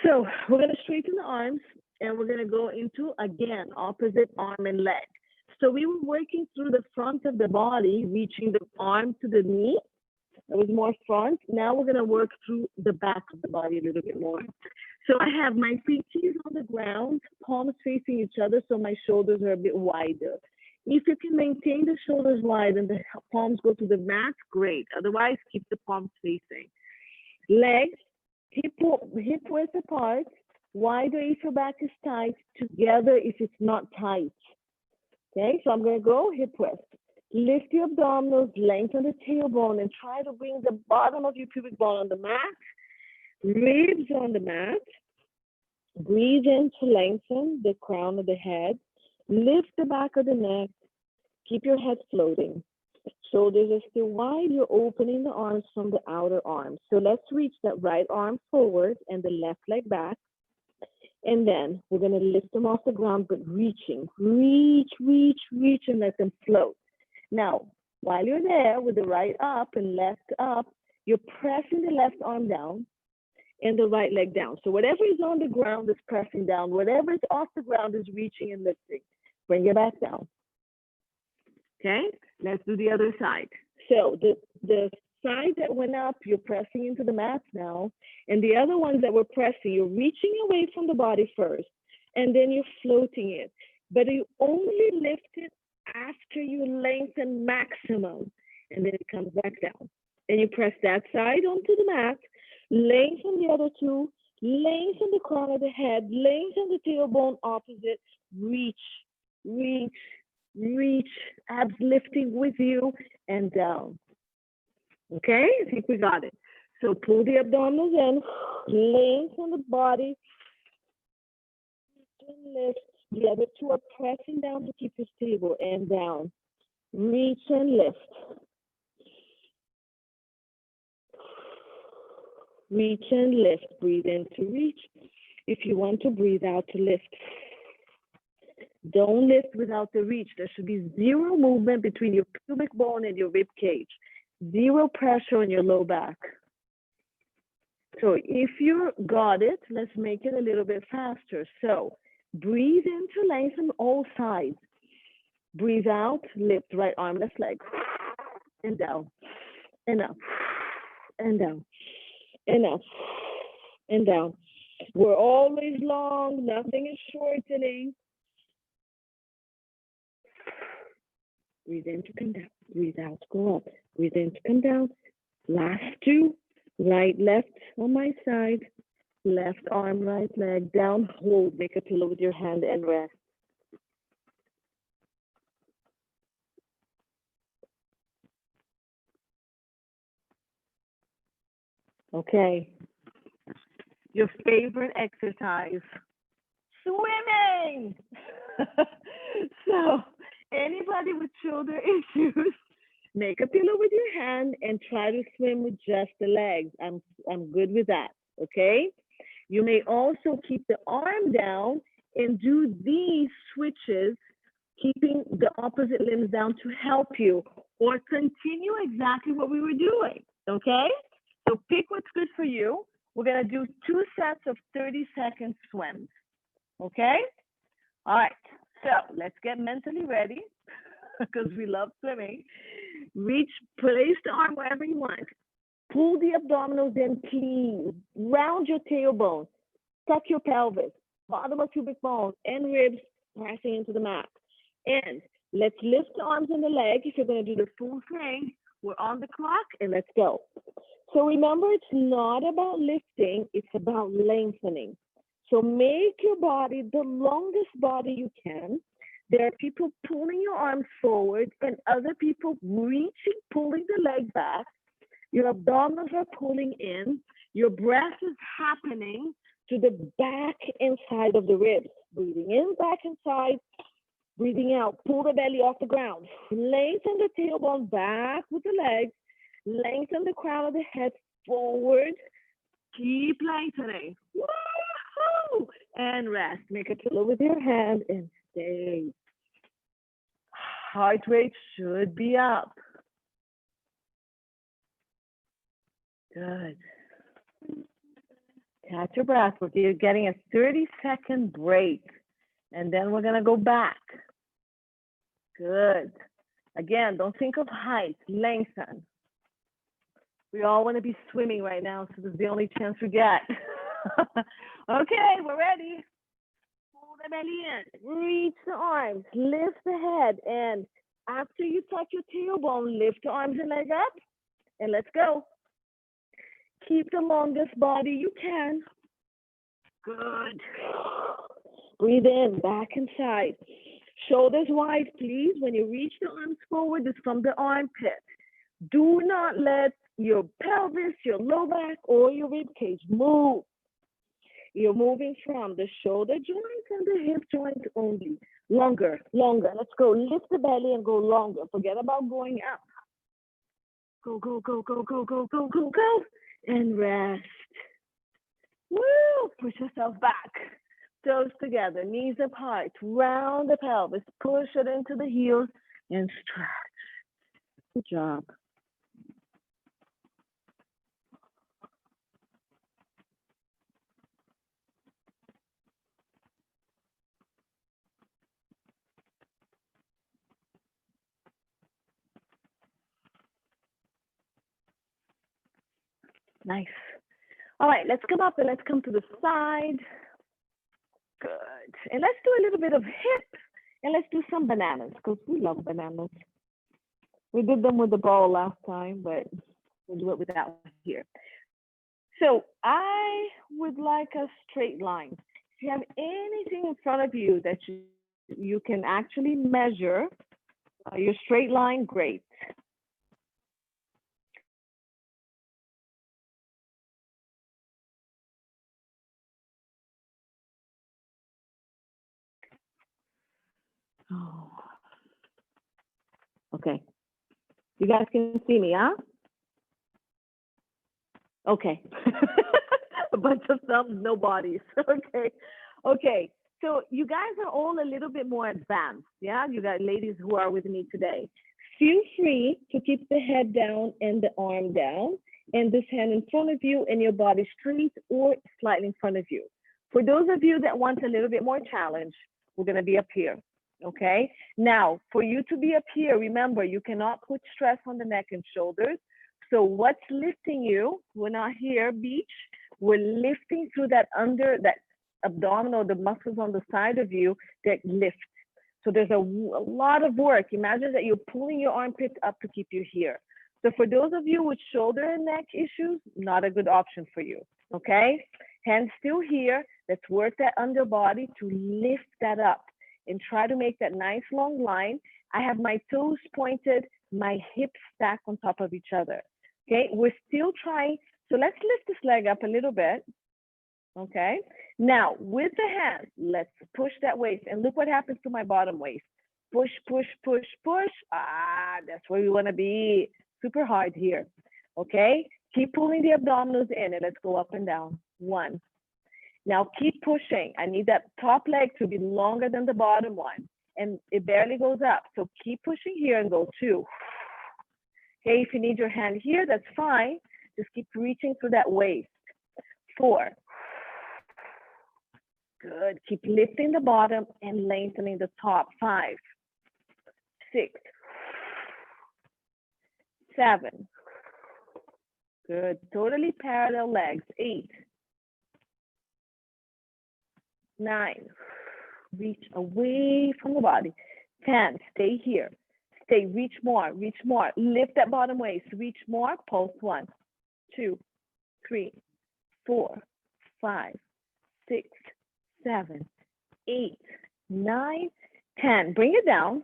So we're gonna straighten the arms and we're gonna go into, again, opposite arm and leg. So we were working through the front of the body, reaching the arm to the knee. It was more front. Now we're gonna work through the back of the body a little bit more. So I have my feet on the ground, palms facing each other, so my shoulders are a bit wider. If you can maintain the shoulders wide and the palms go to the mat, great. Otherwise, keep the palms facing. Legs, hip width apart, wider if your back is tight, together if it's not tight. Okay, so I'm gonna go hip width. Lift your abdominals, lengthen the tailbone, and try to bring the bottom of your pubic bone on the mat, ribs on the mat. Breathe in to lengthen the crown of the head. Lift the back of the neck. Keep your head floating. Shoulders are still wide. You're opening the arms from the outer arm. So let's reach that right arm forward and the left leg back. And then we're going to lift them off the ground, but reaching. Reach, reach, reach, and let them float. Now, while you're there with the right up and left up, you're pressing the left arm down and the right leg down. So whatever is on the ground is pressing down. Whatever is off the ground is reaching and lifting. Bring it back down. Okay, let's do the other side. So the side that went up, you're pressing into the mat now. And the other ones that were pressing, you're reaching away from the body first, and then you're floating it. But you only lift it after you lengthen maximum, and then it comes back down. Then you press that side onto the mat, lengthen the other two, lengthen the crown of the head, lengthen the tailbone opposite, reach, reach, reach, abs lifting with you, and down. Okay, I think we got it. So pull the abdominals in, lengthen the body, and lift. The other two are pressing down to keep you stable, and down. Reach and lift. Reach and lift. Breathe in to reach. If you want to, breathe out to lift. Don't lift without the reach. There should be zero movement between your pubic bone and your rib cage. Zero pressure on your low back. So if you got it, let's make it a little bit faster. So breathe in to lengthen all sides. Breathe out, lift right arm, left leg. And down, and up, and down, and up, and down. We're always long, nothing is shortening. Breathe in to come down, breathe out to go up, breathe in to come down. Last two, right, left on my side, left arm, right leg, down, hold, make a pillow with your hand and rest. Okay, your favorite exercise, swimming. So anybody with shoulder issues, make a pillow with your hand and try to swim with just the legs. I'm good with that, okay? You may also keep the arm down and do these switches, keeping the opposite limbs down to help you, or continue exactly what we were doing, okay? So pick what's good for you. We're gonna do 2 sets of 30-second swims, okay? All right, so let's get mentally ready because we love swimming. Reach, place the arm wherever you want. Pull the abdominals in, please. Round your tailbone. Tuck your pelvis. Bottom of pubic bone and ribs pressing into the mat. And let's lift the arms and the leg. If you're going to do the full thing, we're on the clock and let's go. So remember, it's not about lifting, it's about lengthening. So make your body the longest body you can. There are people pulling your arms forward and other people reaching, pulling the leg back. Your abdominals are pulling in. Your breath is happening to the back and side of the ribs. Breathing in, back and side. Breathing out, pull the belly off the ground. Lengthen the tailbone back with the legs. Lengthen the crown of the head forward. Keep lengthening. Woo-hoo! And rest. Make a pillow with your hand and stay. Heart rate should be up. Good. Catch your breath. We're getting a 30-second break. And then we're going to go back. Good. Again, don't think of height. Lengthen. We all want to be swimming right now, so this is the only chance we get. Okay, we're ready. Pull the belly in. Reach the arms. Lift the head. And after you touch your tailbone, lift the arms and leg up. And let's go. Keep the longest body you can. Good. Breathe in, back and side. Shoulders wide, please. When you reach the arms forward, it's from the armpit. Do not let your pelvis, your low back, or your rib cage move. You're moving from the shoulder joint and the hip joint only. Longer, longer. Let's go. Lift the belly and go longer. Forget about going up. Go, go, go, go, go, go, go, go, go. And rest. Woo! Push yourself back. Toes together, knees apart. Round the pelvis. Push it into the heels and stretch. Good job. Nice. All right, let's come up and let's come to the side. Good. And let's do a little bit of hips and let's do some bananas because we love bananas. We did them with the ball last time, but we'll do it without here. So I would like a straight line. If you have anything in front of you that you can actually measure your straight line, great. Oh. Okay. You guys can see me, huh? Okay. A bunch of thumbs, no bodies. Okay. Okay. So you guys are all a little bit more advanced. Yeah. You got ladies who are with me today. Feel free to keep the head down and the arm down and this hand in front of you and your body straight or slightly in front of you. For those of you that want a little bit more challenge, we're going to be up here. Okay. Now, for you to be up here, remember, you cannot put stress on the neck and shoulders. So what's lifting you? We're not here, beach. We're lifting through that abdominal, the muscles on the side of you that lift. So there's a lot of work. Imagine that you're pulling your armpits up to keep you here. So for those of you with shoulder and neck issues, not a good option for you. Okay. Hands still here. Let's work that underbody to lift that up. And try to make that nice long line. I have my toes pointed, my hips stacked on top of each other. Okay, we're still trying. So let's lift this leg up a little bit. Okay, now with the hands, let's push that waist. And look what happens to my bottom waist. Push, push, push, push. Ah, that's where we want to be. Super hard here. Okay, keep pulling the abdominals in and let's go up and down. 1. Now keep pushing. I need that top leg to be longer than the bottom one. And it barely goes up. So keep pushing here and go 2. Okay, if you need your hand here, that's fine. Just keep reaching through that waist. 4. Good. Keep lifting the bottom and lengthening the top. 5, 6, 7. Good. Totally parallel legs. 8, 9. Reach away from the body. 10. Stay here. Stay. Reach more. Reach more. Lift that bottom waist. Reach more. Pulse. 1, 2, 3, 4, 5, 6, 7, 8, 9, 10. Bring it down.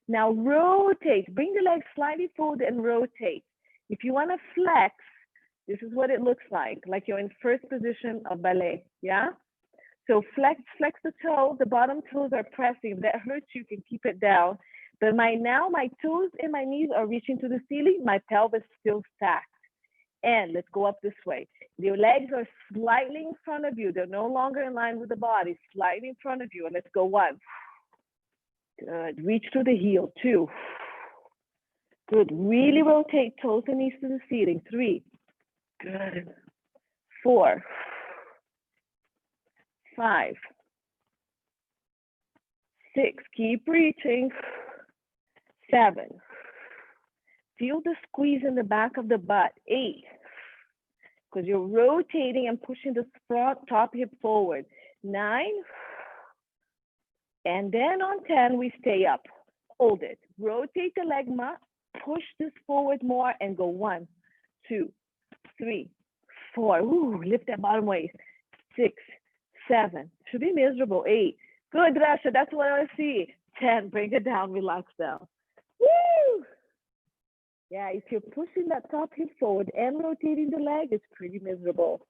Now rotate. Bring the legs slightly forward and rotate. If you want to flex, this is what it looks like you're in first position of ballet, yeah? So flex the toe, the bottom toes are pressing. If that hurts you, can keep it down. But my toes and my knees are reaching to the ceiling, my pelvis still stacked. And let's go up this way. Your legs are slightly in front of you. They're no longer in line with the body, slightly in front of you. And let's go 1. Good, reach to the heel. 2. Good, really rotate toes and knees to the ceiling. 3. Good. 4, 5, 6. Keep reaching. 7. Feel the squeeze in the back of the butt. 8. Because you're rotating and pushing the front top hip forward. 9. And then on 10, we stay up. Hold it. Rotate the leg, push this forward more and go 1, 2, 3, 4. Ooh, lift that bottom waist. 6, 7. Should be miserable. 8. Good, Rasha. That's what I want to see. 10. Bring it down. Relax down. Woo! Yeah, if you're pushing that top hip forward and rotating the leg, it's pretty miserable.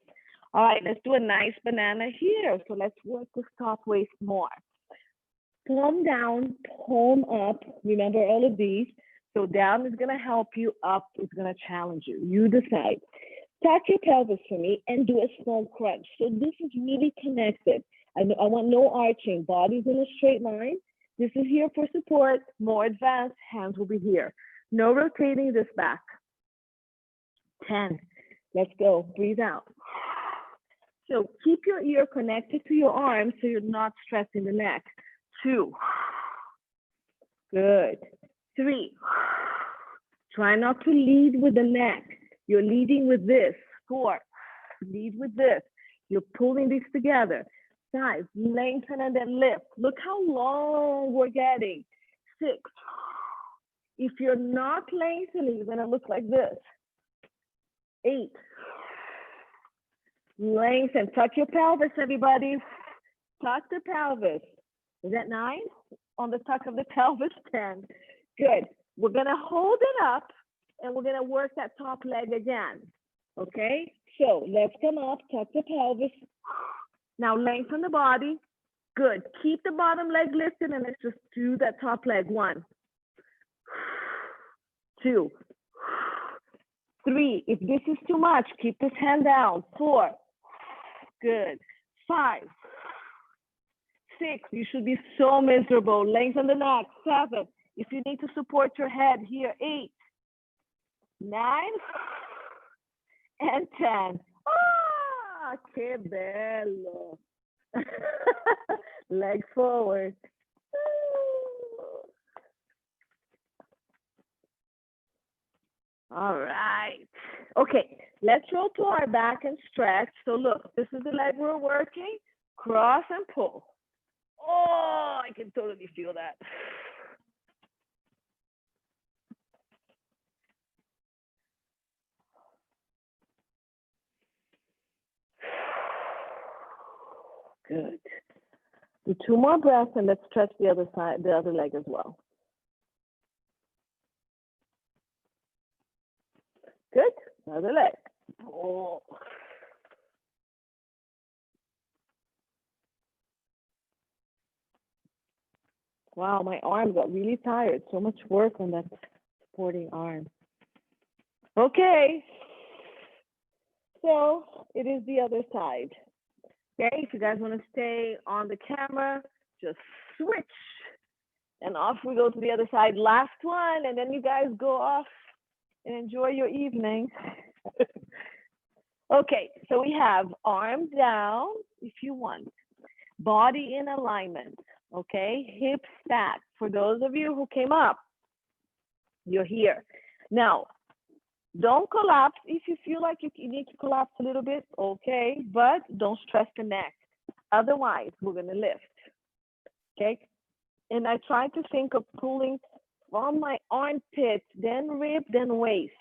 All right, let's do a nice banana here. So let's work this top waist more. Palm down, palm up. Remember all of these. So down is going to help you. Up is going to challenge you. You decide. Tuck your pelvis for me and do a small crunch. So this is really connected. I want no arching. Body's in a straight line. This is here for support. More advanced, hands will be here. No rotating this back. 10. Let's go. Breathe out. So keep your ear connected to your arm so you're not stressing the neck. 2. Good. 3. Try not to lead with the neck. You're leading with this. 4. Lead with this. You're pulling these together. 5. Lengthen and then lift. Look how long we're getting. 6. If you're not lengthening, you're going to look like this. 8. Lengthen. Tuck your pelvis, everybody. Tuck the pelvis. Is that 9? On the tuck of the pelvis, 10. Good. We're going to hold it up and we're going to work that top leg again. Okay? So let's come up, tuck the pelvis. Now lengthen the body. Good. Keep the bottom leg lifted and let's just do that top leg. 1, 2, 3. If this is too much, keep this hand down. 4. Good. 5. 6. You should be so miserable. Lengthen the neck. 7. If you need to support your head here. 8, 9, and 10. Ah, que bello. Leg forward. All right. Okay, let's roll to our back and stretch. So look, this is the leg we're working. Cross and pull. Oh, I can totally feel that. Good. Do 2 more breaths and let's stretch the other side, the other leg as well. Good. Another leg. Oh. Wow, my arm got really tired. So much work on that supporting arm. Okay. So it is the other side. Okay, if you guys want to stay on the camera, just switch. And off we go to the other side. Last one, and then you guys go off and enjoy your evening. Okay, so we have arm down if you want, body in alignment, okay? Hip stack. For those of you who came up, you're here. Now, don't collapse. If you feel like you need to collapse a little bit, okay, but don't stress the neck. Otherwise, we're gonna lift, okay? And I try to think of pulling from my armpit, then rib, then waist.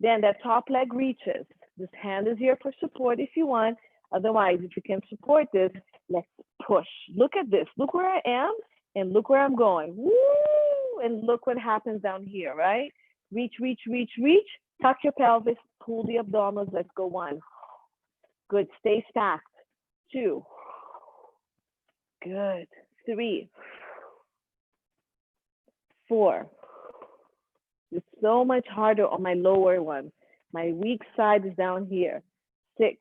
Then that top leg reaches. This hand is here for support if you want. Otherwise, if you can support this, let's push. Look at this. Look where I am and look where I'm going. Woo! And look what happens down here, right? Reach, reach, reach, reach. Tuck your pelvis. Pull the abdominals. Let's go 1. Good. Stay stacked. 2. Good. 3. 4. It's so much harder on my lower one. My weak side is down here. 6.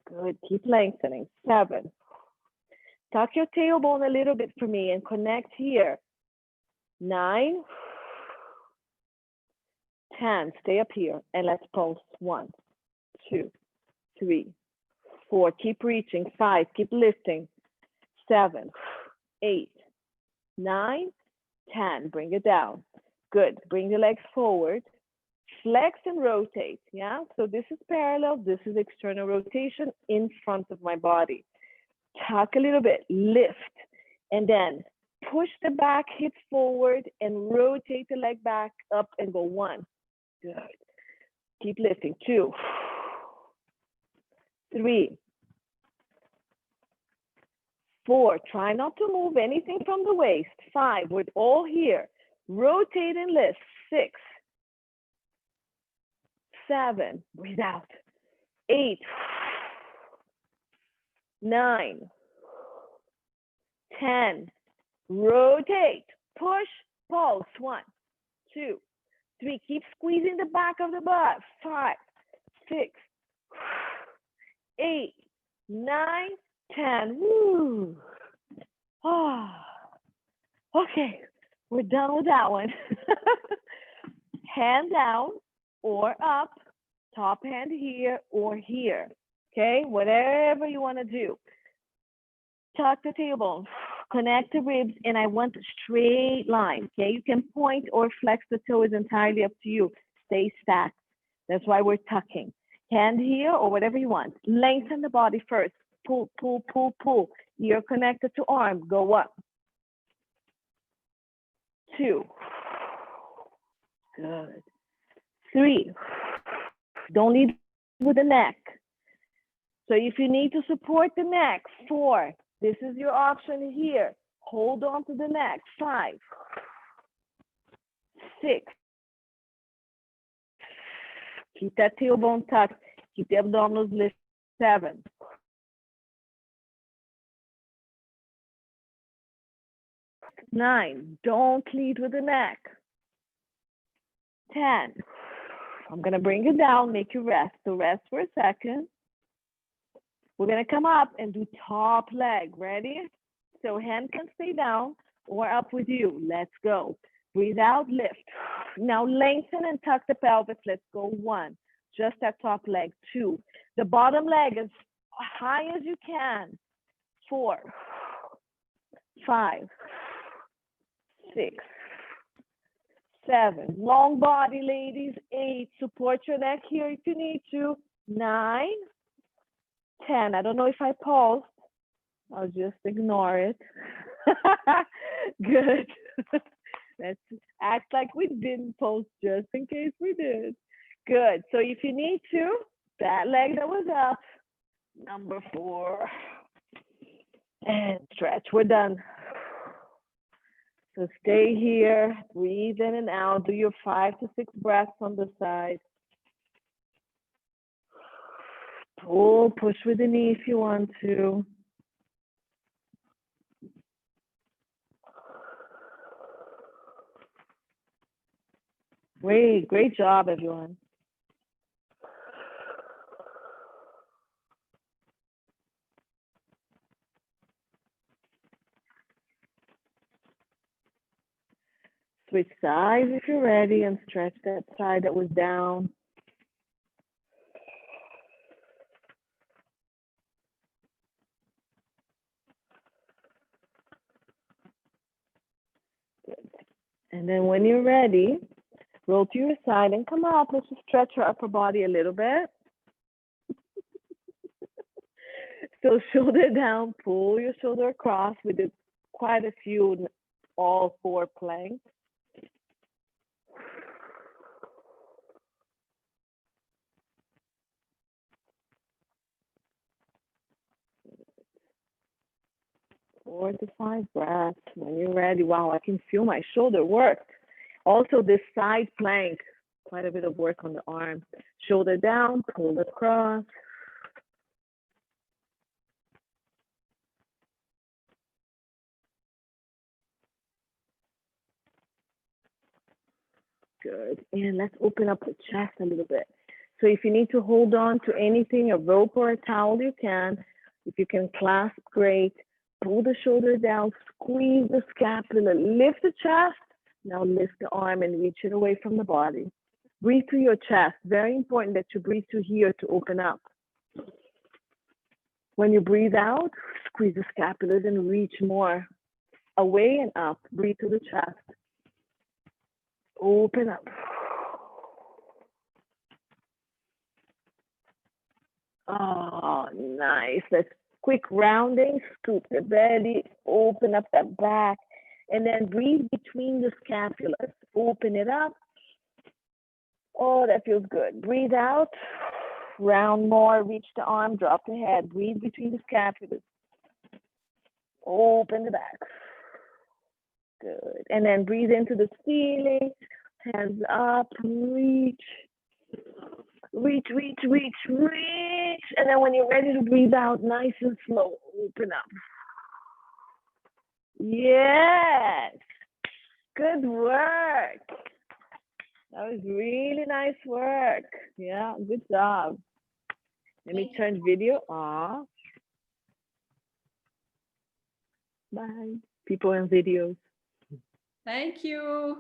Good. Keep lengthening. 7. Tuck your tailbone a little bit for me and connect here. 9. 10. Stay up here and let's pulse. 1, 2, 3, 4. Keep reaching. 5. Keep lifting. 7, 8, 9, 10. Bring it down. Good. Bring the legs forward. Flex and rotate. Yeah. So this is parallel. This is external rotation in front of my body. Tuck a little bit. Lift. And then push the back hip forward and rotate the leg back up and go 1. Good. Keep lifting. 2, 3, 4. Try not to move anything from the waist. 5. We're all here. Rotate and lift. 6, 7. Breathe out. 8, 9, 10. Rotate. Push. Pulse. 1, 2, 3. Keep squeezing the back of the butt. 5, 6, 8, 9, 10. Woo. Oh. Okay, we're done with that one. Hand down or up, top hand here or here. Okay, whatever you want to do. Tuck the tailbone, connect the ribs, and I want a straight line. Okay, you can point or flex the toe, is entirely up to you. Stay stacked. That's why we're tucking. Hand here or whatever you want. Lengthen the body first. Pull, pull, pull, pull. You're connected to arm. Go up. 2. Good. 3. Don't lead with the neck. So if you need to support the neck, 4. This is your option here. Hold on to the neck. 5, 6. Keep that tailbone tucked. Keep the abdominals lifted. 7. 9. Don't lead with the neck. 10. I'm going to bring it down, make you rest. So rest for a second. We're going to come up and do top leg. Ready? So hand can stay down or up with you. Let's go. Breathe out, lift. Now lengthen and tuck the pelvis. Let's go. 1. Just that top leg. 2. The bottom leg as high as you can. 4, 5, 6, 7. Long body, ladies. 8. Support your neck here if you need to. 9, 10. I don't know if I paused. I'll just ignore it. Good. Let's act like we didn't pause just in case we did. Good. So if you need to, that leg that was up, number 4. And stretch. We're done. So stay here, breathe in and out, do your 5 to 6 breaths on the side. Pull, push with the knee if you want to. Great job, everyone. Switch sides if you're ready and stretch that side that was down. And then when you're ready, roll to your side and come up. Let's just stretch your upper body a little bit. So shoulder down, pull your shoulder across. We did quite a few, all 4 planks. Four to 5 breaths. When you're ready, wow, I can feel my shoulder work. Also this side plank, quite a bit of work on the arm. Shoulder down, pull across. Good. And let's open up the chest a little bit. So if you need to hold on to anything, a rope or a towel, you can. If you can clasp, great. Pull the shoulder down, squeeze the scapula, lift the chest. Now lift the arm and reach it away from the body. Breathe through your chest. Very important that you breathe through here to open up. When you breathe out, squeeze the scapula and reach more away and up. Breathe through the chest. Open up. Oh, nice. Let's quick rounding, scoop the belly, open up that back, and then breathe between the scapulas. Open it up. Oh, that feels good. Breathe out, round more, reach the arm, drop the head. Breathe between the scapulas. Open the back. Good. And then breathe into the ceiling, hands up, reach. Reach, reach, reach, reach. And then when you're ready to breathe out, nice and slow, open up. Yes. Good work. That was really nice work. Yeah, good job. Let me turn video off. Bye. People in videos. Thank you.